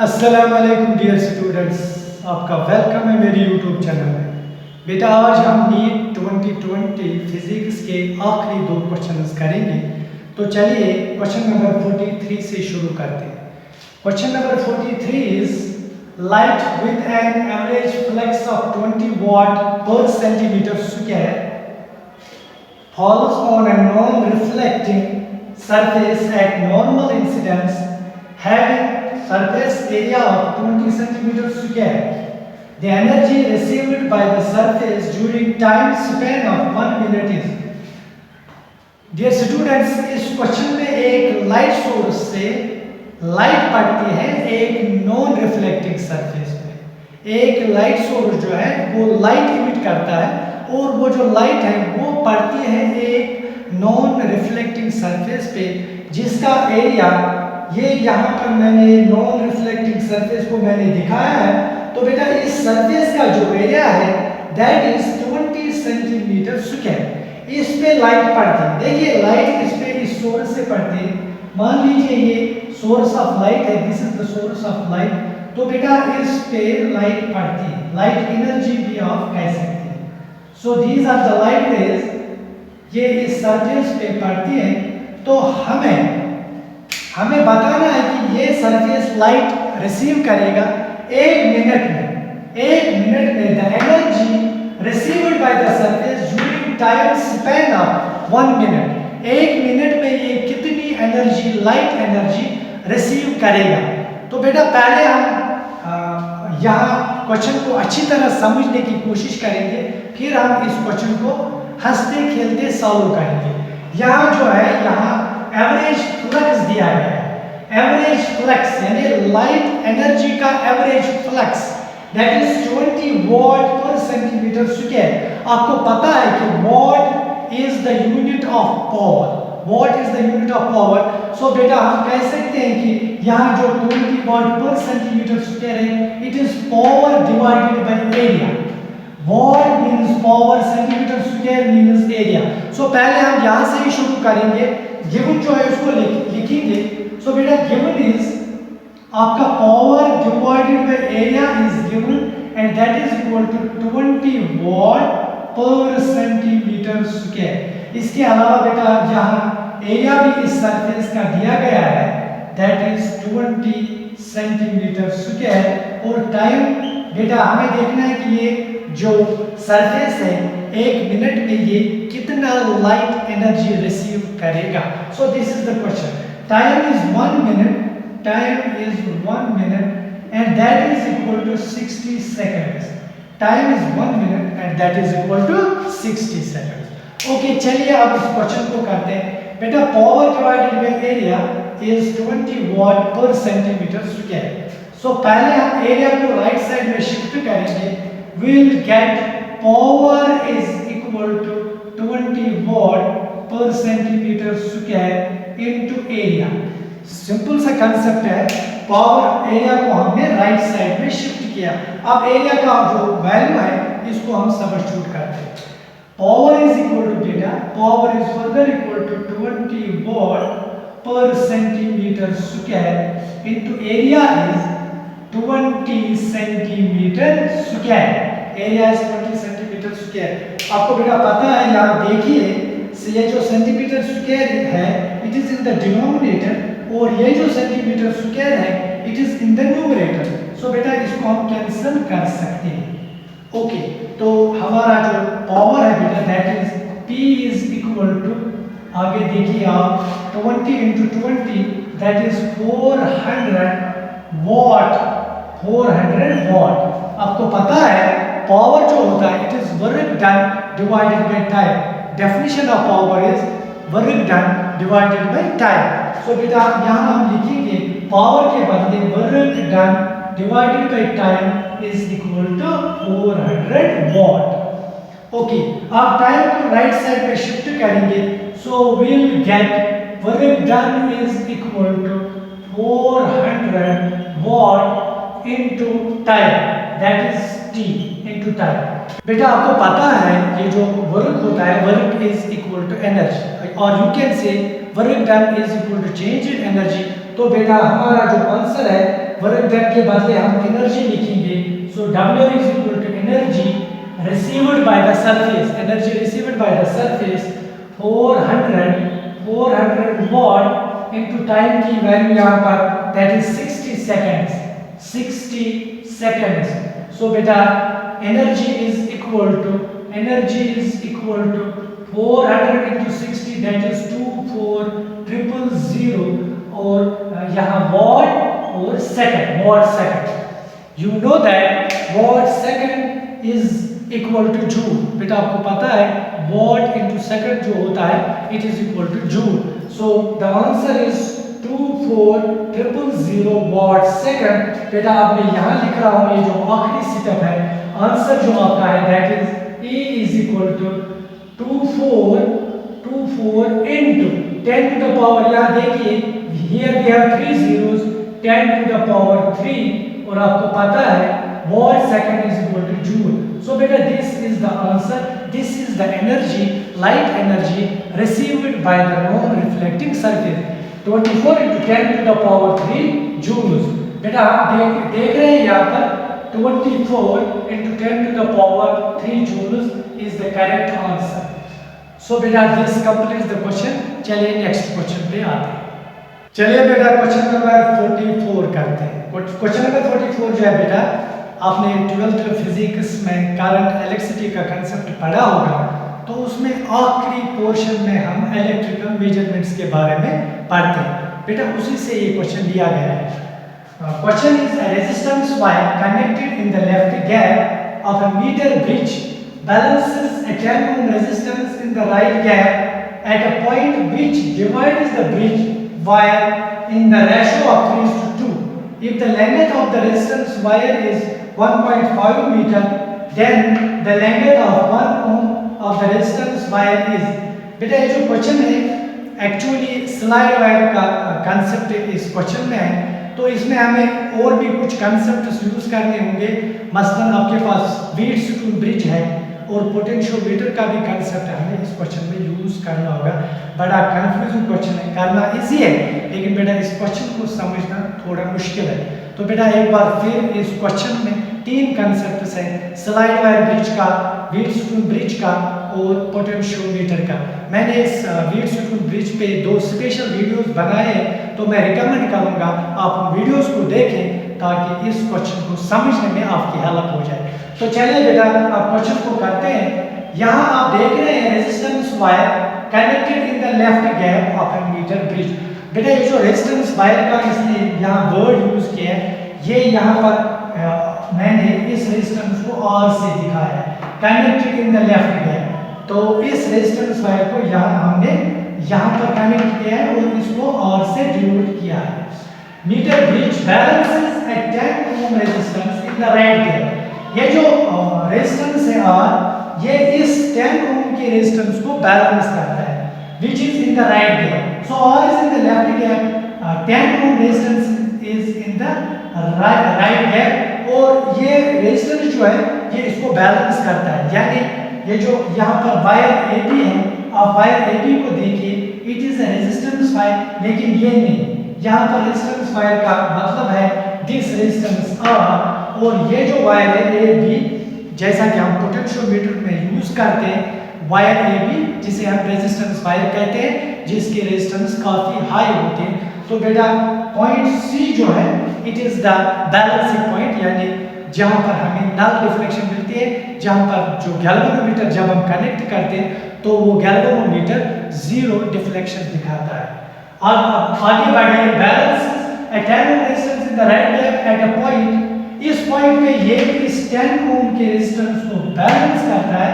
अस्सलाम वालेकुम dear students, आपका वेलकम है मेरी यूट्यूब चैनल में। बेटा आज हम नीट 2020 फिजिक्स के आखिरी दो क्वेश्चंस करेंगे। तो चलिए क्वेश्चन नंबर 43 से शुरू करते हैं। Question number 43 is light with an average flux of 20 watt per centimetre square falls on a non-reflecting surface at normal incidence having surface area of 20 centimeter square. The energy received by the surface during time span of 1 minute is. Dear students, इस question में एक light source से light पड़ती है एक non reflecting surface पे। एक light source जो है वो लाइट इमिट करता है और वो जो लाइट है वो पड़ती है एक नॉन रिफ्लेक्टिंग सरफेस पे जिसका एरिया ये यहाँ पर मैंने नॉन रिफ्लेक्टिंग सरफेस को मैंने दिखाया है। तो बेटा इस सरफेस का जो एरिया है दैट इज 20 सेंटीमीटर स्क्वायर। इस पे लाइट पड़ती है। देखिए लाइट इस पे इस सोर्स से पड़ती है। मान लीजिए ये सोर्स ऑफ लाइट है, this is the source of light. तो बेटा इस पे लाइट पड़ती है, लाइट एनर्जी भी आप कह सकते हैं। So these are the light rays, ये इस सरफेस पे पड़ती है। तो हमें बताना है कि ये सरफेस लाइट रिसीव करेगा एक मिनट में the energy received by the surface during time span of 1 minute. एक मिनट में ये कितनी एनर्जी, लाइट एनर्जी रिसीव करेगा। तो बेटा पहले हम यहाँ क्वेश्चन को अच्छी तरह समझने की कोशिश करेंगे, फिर हम इस क्वेश्चन को हंसते खेलते सॉल्व करेंगे। यहाँ जो है यहाँ एवरेज फ्लक्स दिया गया है। एवरेज फ्लक्स यानी लाइट एनर्जी का average flux that is 20 watt per centimetre square. आपको पता है कि watt is the unit of power. Watt is the unit of power. So बेटा हम कह सकते हैं कि यहाँ जो 20 वाट पर सेंटीमीटर स्क्वायर है it is power divided by area. Watt means power, centimetre square means area. So पहले हम यहाँ से ही शुरू करेंगे। गिवन जो है उसको लिखेंगे। सो बेटा गिवन इज आपका power divided by area is given and that is equal to 20 watt per centimetre square. इसके अलावा बेटा यहाँ एरिया भी इस सरफेस का दिया गया है दैट इज 20 सेंटीमीटर स्क्वायर। और टाइम बेटा हमें देखना है कि ये जो सरफेस है एक मिनट में ये कितना लाइट एनर्जी रिसीव करेगा। So this is the question. Time is 1 minute, and that is equal to 60 seconds. Time is 1 minute and that is equal to 60 seconds. Okay चलिए अब इस क्वेश्चन को करते हैं। बेटा power divided by area is 20 watt per centimetre square. सो पहले हम area को राइट साइड में शिफ्ट करेंगे। we'll get power is equal to 20 watt per centimeter square into area। Simple सा कंसेप्ट है। पावर एरिया को हमने राइट साइड में शिफ्ट किया। अब एरिया का जो वैल्यू है इसको हम सब्स्टिट्यूट करते हैं। पावर इज इक्वल टू बेटा power is further equal to 20 watt per centimeter square into area is 20 centimetre square. Area is 20 centimetre square. आपको बेटा पता है यहाँ देखिए ये जो सेंटीमीटर स्क्वायर है it is in the denominator और ये जो सेंटीमीटर स्क्वायर है it is in the numerator. So बेटा इसको हम कैंसिल कर सकते हैं। ओके तो हमारा जो पावर है बेटा that is P is equal to, आगे देखिए आप 20 into 20 that is 400 watt. 400 watt. आपको पता है पावर जो होता है it is work done divided by time. Definition of power is work done divided by time. So बेटा यहाँ हम लिखेंगे पावर के बदले work done divided by time is equal to 400 watt. Okay अब टाइम को राइट साइड पे shift करेंगे। So will get work done is equal to 400 watt into time that is t into time। बेटा आपको पता है ये जो वर्क होता है work is equal to energy और you can say work done is equal to change in energy. तो बेटा हमारा जो आंसर है वर्क डन के बदले हम एनर्जी लिखेंगे। So W is equal to energy received by the surface, energy received by the surface 400 watt into time की वैल्यू यहाँ पर that is 60 seconds, 60 seconds. So बेटा energy is equal to 400 into 60 that is 24000 और यहाँ watt और second. You know that watt second is equal to joule. बेटा आपको पता है watt into second जो होता है it is equal to joule. So the answer is 24000 watt second. बेटा अब मैं यहाँ लिख रहा हूँ ये जो आखिरी स्टेप है, आंसर जो आपका है that is E is equal to 24 into 10 to the power, यहाँ देखिए here we have 3 zeros, 10 to the power 3 और आपको पता है watt second is equal to joule. So beta this is the answer. This is the energy, light energy received by the non-reflecting surface. 24 into 10 to the power 3 joules. बेटा आप देख रहे हैं यहाँ पर 24 into 10 to the power 3 joules is the correct answer. So बेटा this completes the question. चलिए next question पे आते हैं। चलिए बेटा क्वेश्चन नंबर 44 करते हैं। क्वेश्चन नंबर 44 जो है बेटा आपने 12th फिजिक्स में करंट इलेक्ट्रिसिटी का कंसेप्ट पढ़ा होगा, तो उसमें आखिरी पोर्शन में हम इलेक्ट्रिकल मेजरमेंट्स के बारे में पढ़ते हैं। बेटा उसी से ये क्वेश्चन लिया गया है। Question is a resistance wire connected in the left gap of a metre bridge balances a 10 ohm resistance in the right gap at a point which divides the bridge wire in the ratio of 3:2. If the length of the resistance wire is 1.5 meter, then the length of 1 ohm of the resistance wire is. बेटा ये जो question है actually slide wire का concept इस question में है, तो इसमें हमें और भी कुछ कंसेप्ट यूज करने होंगे। मसलन आपके पास व्हीटस्टोन स्टोन ब्रिज है और पोटेंशियोमीटर का भी कंसेप्ट हमें इस क्वेश्चन में यूज करना होगा। बड़ा कंफ्यूजिंग क्वेश्चन है, करना इजी है लेकिन बेटा इस क्वेश्चन को समझना थोड़ा मुश्किल है। तो बेटा एक बार फिर इस क्वेश्चन में 3 कंसेप्ट्स हैं, स्लाइड वायर ब्रिज का, व्हीटस्टोन ब्रिज का और पोटेंशियोमीटर का। मैंने इस व्हीटस्टोन ब्रिज पे 2 स्पेशल वीडियोस बनाए हैं, तो मैं रिकमेंड करूंगा आप उन वीडियोस को देखें ताकि इस क्वेश्चन को समझने में आपकी हेल्प हो जाए। तो चलिए बेटा आप क्वेश्चन को करते हैं। यहाँ आप देख रहे हैं resistance wire connected in the left gap of a metre bridge. बेटा ये जो रेजिस्टेंस वायर का इसने यहाँ वर्ड यूज किया है, ये यहाँ पर मैंने इस रेजिस्टेंस को R से दिखाया है, connected in the left gap. तो इस रेजिस्टेंस वायर को यहाँ हमने यहाँ पर कनेक्ट किया है और इसको R से डिनोट किया है। Metre bridge balances a 10 ohm resistance in the right gap. ये जो रेजिस्टेंस है R, ये इस 10 ohm के रेजिस्टेंस को बैलेंस करता है, which is in the right gap. So R is in the left gap, 10 ohm resistance is in the right gap और ये रेजिस्टेंस जो है ये इसको बैलेंस करता है। यानी ये जो यहाँ पर वायर AB है, आप वायर AB को देखिए, it is a resistance wire, लेकिन ये नहीं, यहाँ पर रेजिस्टेंस वायर का मतलब है दिस रेजिस्टेंस R और ये जो वायर है AB, जैसा कि हम पोटेंशियोमीटर में यूज करते हैं, वायर AB जिसे हम रेजिस्टेंस वायर कहते हैं, जिसके रेजिस्टेंस काफी हाई होते हैं। तो बेटा पॉइंट C जो है it is the balancing point, यानी जहां पर हमें नल डिफ्लेक्शन मिलती है, जहां पर जो गैल्वेनोमीटर जब हम कनेक्ट करते हैं तो वो गैल्वेनोमीटर 0 डिफ्लेक्शन दिखाता है। और आगे बढ़िए, balance a 10 ohm resistance in the right gap at a point, इस पॉइंट पे ये इस 10 ohm के रेजिस्टेंस को बैलेंस करता है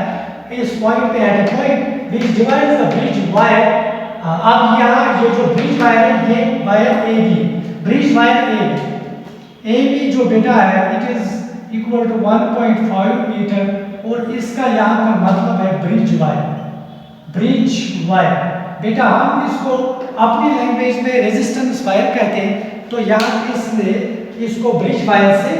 इस पॉइंट पे at a point which divides the bridge wire। अब यहाँ ये जो ब्रिज वायर है ये wire AB, bridge wire AB जो बेटा है it is equal to 1.5 metre और इसका यहाँ पर मतलब है ब्रिज वायर। बेटा हम इसको अपनी लैंग्वेज में रेजिस्टेंस वायर कहते हैं, तो यहाँ इसने इसको ब्रिज वायर से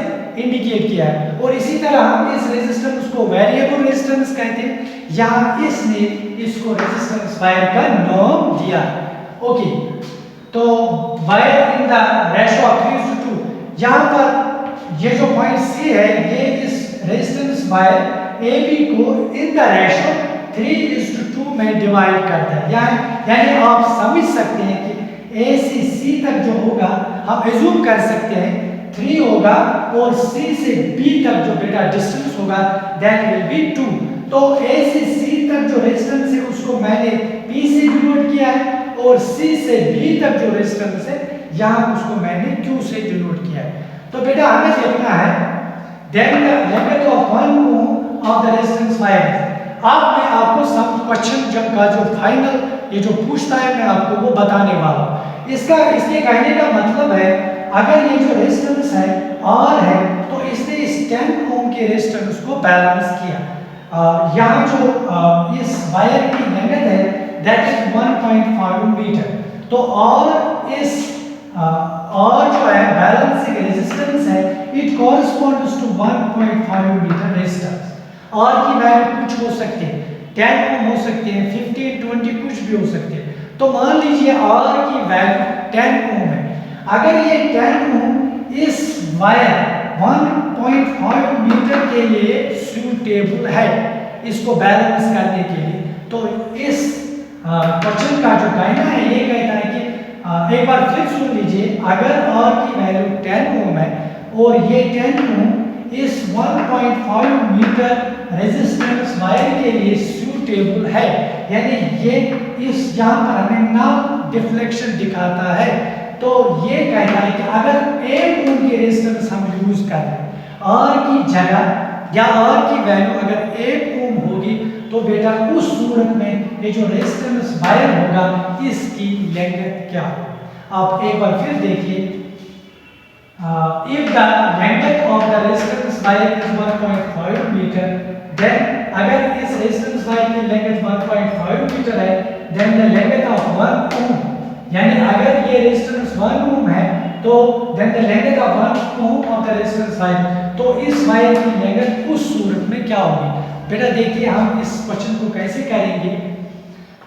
इंडिकेट किया है और इसी तरह हम इस रेजिस्टेंस को वेरिएबल रेजिस्टेंस कहते हैं, यहाँ इसने इसको रेजिस्टेंस वायर का नाम दिया। ओके, तो wire in the ratio of 3:2, यहाँ पर ये जो पॉइंट सी है ये इस रेजिस्टेंस वायर ए बी को इन द रेशो 3:2 में डिवाइड करता है। यानी आप समझ सकते हैं कि ए से सी तक जो होगा हम एज्यूम कर सकते हैं 3 होगा और सी से बी तक जो बेटा डिस्टेंस होगा दैट विल बी 2। तो ए से सी तक जो रेजिस्टेंस है उसको मैंने पी से डिनोट किया है और सी से बी तक जो रेजिस्टेंस है यहाँ उसको मैंने क्यू से डिनोट किया है। तो बेटा हमें देखना है then the length of 1 ohm of the resistance wire। अब मैं आपको सब क्वेश्चन जब का जो फाइनल ये जो पूछता है मैं आपको वो बताने वाला हूँ। इसके कहने का मतलब है अगर ये जो रेजिस्टेंस है R है तो इसने इस 10 ओम के रेजिस्टेंस को बैलेंस किया। यहाँ जो इस वायर की लेंथ है दैट इज 1.5 मीटर। तो और इस और जो है बैलेंसिंग रेजिस्टेंस है it corresponds to 1.5 metre resistance. और की वैल्यू कुछ हो सकते हैं 10 ओम हो सकते हैं 15 20 कुछ भी हो सकते हैं। तो मान लीजिए R की वैल्यू 10 ओम है। अगर ये 10 ओम इस वायर 1.5 मीटर के लिए सूटेबल है इसको बैलेंस करने के लिए, तो इस क्वेश्चन का जो कहना है ये कहता है कि एक बार फिर सुन लीजिए अगर R की वैल्यू 10 ओम है और ये 10 ओम इस 1.5 मीटर रेजिस्टेंस वायर के लिए सूटेबल है यानी ये इस यहाँ पर हमें ना डिफ्लेक्शन दिखाता है। तो ये कहता है कि अगर 1 ओम की रेजिस्टेंस हम यूज कर रहे हैं R की जगह या R की वैल्यू अगर 1 ओम होगी तो बेटा उस सूरत में ये जो रेजिस्टेंस वायर होगा इसकी लेंथ क्या होगी। आप एक बार फिर देखिए if the length of the resistance wire is 1.5 meter then अगर इस रेजिस्टेंस वायर की लेंथ 1.5 मीटर है then the length of 1 ohm यानी अगर ये रेजिस्टेंस 1 ओम है तो then the length of 1 ohm of the resistance wire तो इस वायर की लेंथ उस सूरत में क्या होगी। बेटा देखिए हम इस क्वेश्चन को कैसे करेंगे।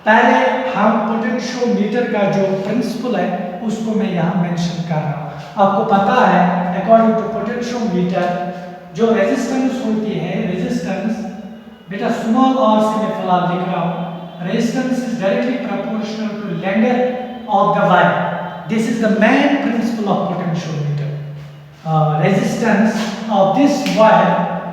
पहले हम पोटेंशियोमीटर का जो प्रिंसिपल है उसको मैं यहाँ मेंशन कर रहा हूँ। आपको पता है अकॉर्डिंग टू पोटेंशियोमीटर जो रेजिस्टेंस होती है रेजिस्टेंस बेटा स्मॉल r से मैं फिलहाल लिख रहा हूँ resistance is directly proportional to length of the wire. This is the main principle of potentiometer. Resistance of this wire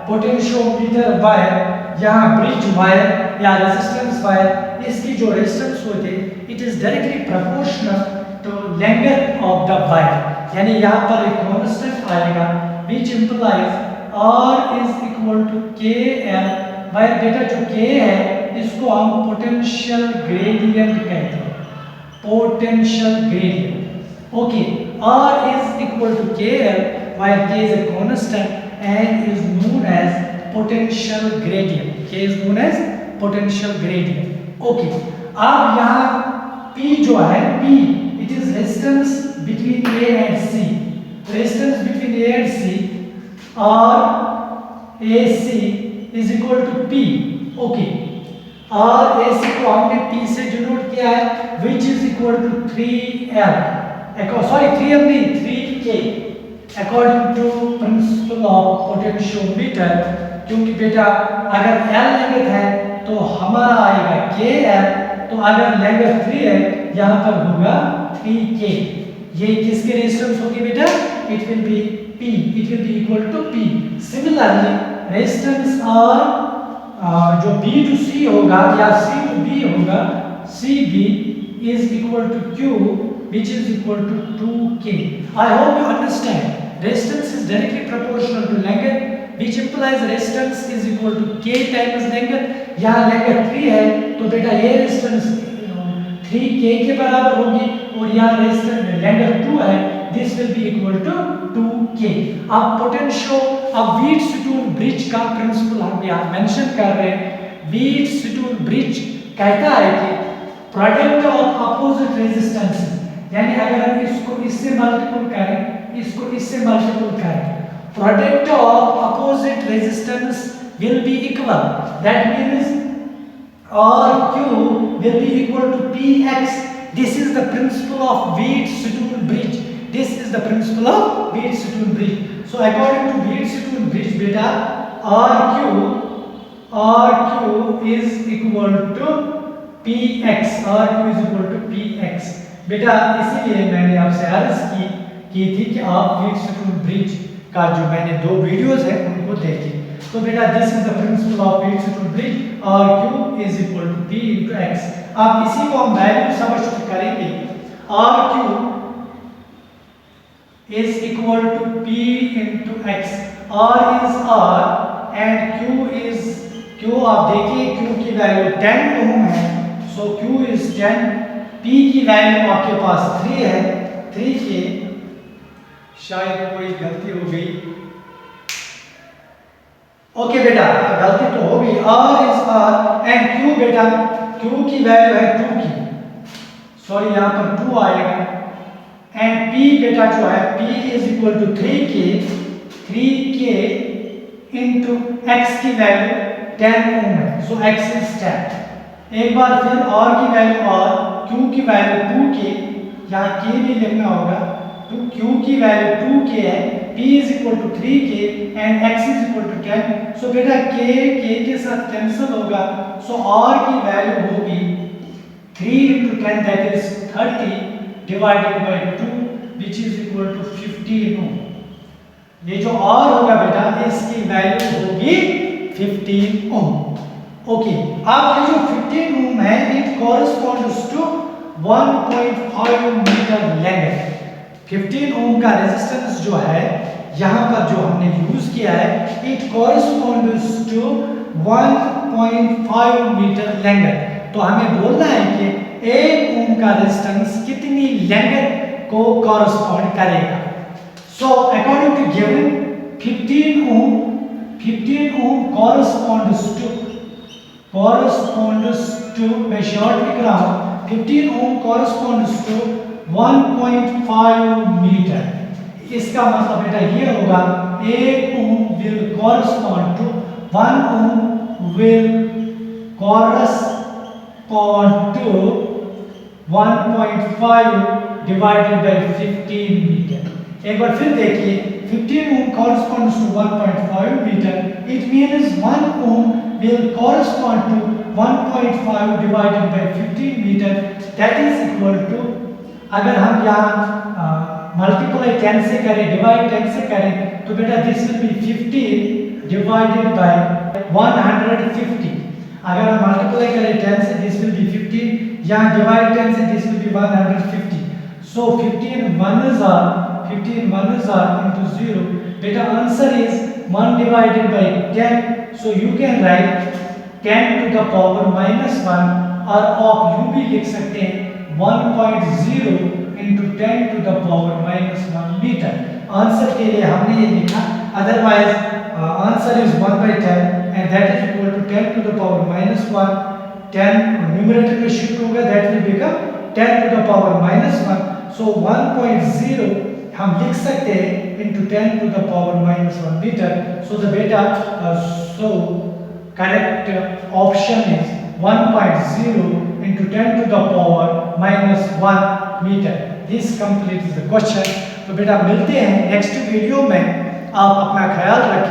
potentiometer wire यहाँ ब्रिज वायर या रेजिस्टेंस वायर इसकी जो रेजिस्टेंस होती है it is directly proportional to length of the wire यानी यहाँ पर एक कांस्टेंट आएगा which implies R is equal to KL। भाई बेटा जो K है इसको हम पोटेंशियल ग्रेडियंट कहते हैं potential gradient. Okay R is equal to KL while K is a constant and is known as potential gradient। K is known as potential gradient। Okay अब यहाँ P जो है P it is resistance between A and C। Resistance between A and C or AC is equal to P। Okay, और AC को हमने P से denote किया है which is equal to 3L। Sorry 3L नहीं 3K according to principle of potentiometer। क्योंकि बेटा अगर L लेंथ है तो हमारा आएगा KL तो अगर लेंथ 3 है यहाँ पर होगा 3K। ये किसके रेजिस्टेंस होगी बेटा it will be P it will be equal to P। Similarly resistance और जो B टू C होगा या C टू B होगा CB is equal to Q which is equal to 2K। I hope you understand resistance is directly proportional to length which implies resistance is equal to K times length। यहाँ length 3 है तो बेटा ये resistance 3K के बराबर होगी और यहाँ रेजिस्टेंस लेंथ 2 है this will be equal to 2K। अब पोटेंशियो अब व्हीटस्टोन ब्रिज का प्रिंसिपल हम यहाँ मेंशन कर रहे हैं। व्हीटस्टोन ब्रिज कहता है कि प्रोडक्ट ऑफ अपोजिट रेजिस्टेंस यानी अगर हम इसको इससे मल्टीपल करें इसको इससे मल्टीपल करें product of opposite resistance will be equal that means R Q will be equal to Px। This is the principle of Wheatstone bridge। This is the principle of Wheatstone bridge. So according to Wheatstone bridge, beta RQ is equal to PX. RQ is equal to PX. बेटा इसीलिए मैंने आपसे अर्ज की थी कि आप Wheatstone bridge का जो मैंने 2 वीडियोस है उनको देखिए। तो बेटा this is the principle of Wheatstone bridge, RQ is equal to P into X। आप इसी को हम वैल्यू सब्स्टिट्यूट करेंगे, RQ is equal to P into X। R is R and Q is Q। आप देखिए Q की value 10 ओम है, सो Q is 10। P की वैल्यू आपके पास 3 है, 3 के शायद कोई गलती हो गई। ओके बेटा गलती तो हो गई। R is R and Q बेटा Q की वैल्यू है 2 की, सॉरी यहाँ पर 2 आएगा। एंड P बेटा जो है P is equal to 3K into X की वैल्यू 10 ओम है, सो X is 10। एक बार फिर R की वैल्यू R, Q की वैल्यू 2K, यहाँ K भी लिखना होगा, तो Q की वैल्यू 2K है, P is equal to 3K and X is equal to 10। सो बेटा K के साथ कैंसिल होगा, सो R की वैल्यू होगी 3 into 10 that is 30 divided by 2 which is equal to 15 ओम। ये जो R होगा बेटा इसकी वैल्यू होगी 15 ओम। ओके अब ये जो 15 ओम है it corresponds to 1.5 metre length. 15 ohm का रेजिस्टेंस जो है यहाँ पर जो हमने यूज किया है it corresponds to 1.5 metre length. तो हमें बोलना है कि 1 ओम का रेजिस्टेंस कितनी लेंथ को कॉरस्पॉन्ड करेगा। So according to given 15 ohm corresponds to मैं शॉर्ट लिख रहा हूं, 15 ओम कॉरस्पॉन्ड्स टू 1.5 मीटर। इसका मतलब बेटा ये होगा 1 ohm will correspond to 1 ohm will correspond to 1.5 divided by 15 metre. एक बार फिर देखिए 15 ohm corresponds to 1.5 meter, it means 1 ohm will correspond to 1.5 divided by 15 meter, that is equal to, अगर हम यहाँ मल्टीप्लाई 10 से करें डिवाइड 10 से करें तो बेटा this will B 15 divided by 150। अगर हम मल्टीप्लाई करें 10 से दिस विल बी 15, यहाँ डिवाइड 10 से this will B 150। So 15 1s are into 0. Beta answer is 1 divided by 10. So you can write 10 to the power minus 1 और आप यू भी लिख सकते हैं 1.0 into 10 to the power minus 1 meter। Answer के लिए हमने ये लिखा, otherwise answer is 1 by 10 and that is equal to 10 to the power minus 1। 10 numerator में शिफ्ट होगा, that will become 10 to the power minus 1। So 1.0 हम लिख सकते हैं into 10 to the power minus 1 meter। So the beta so correct option is 1.0 into 10 to the power minus 1 meter। This completes the question। तो बेटा मिलते हैं next video में, आप अपना ख्याल रखें।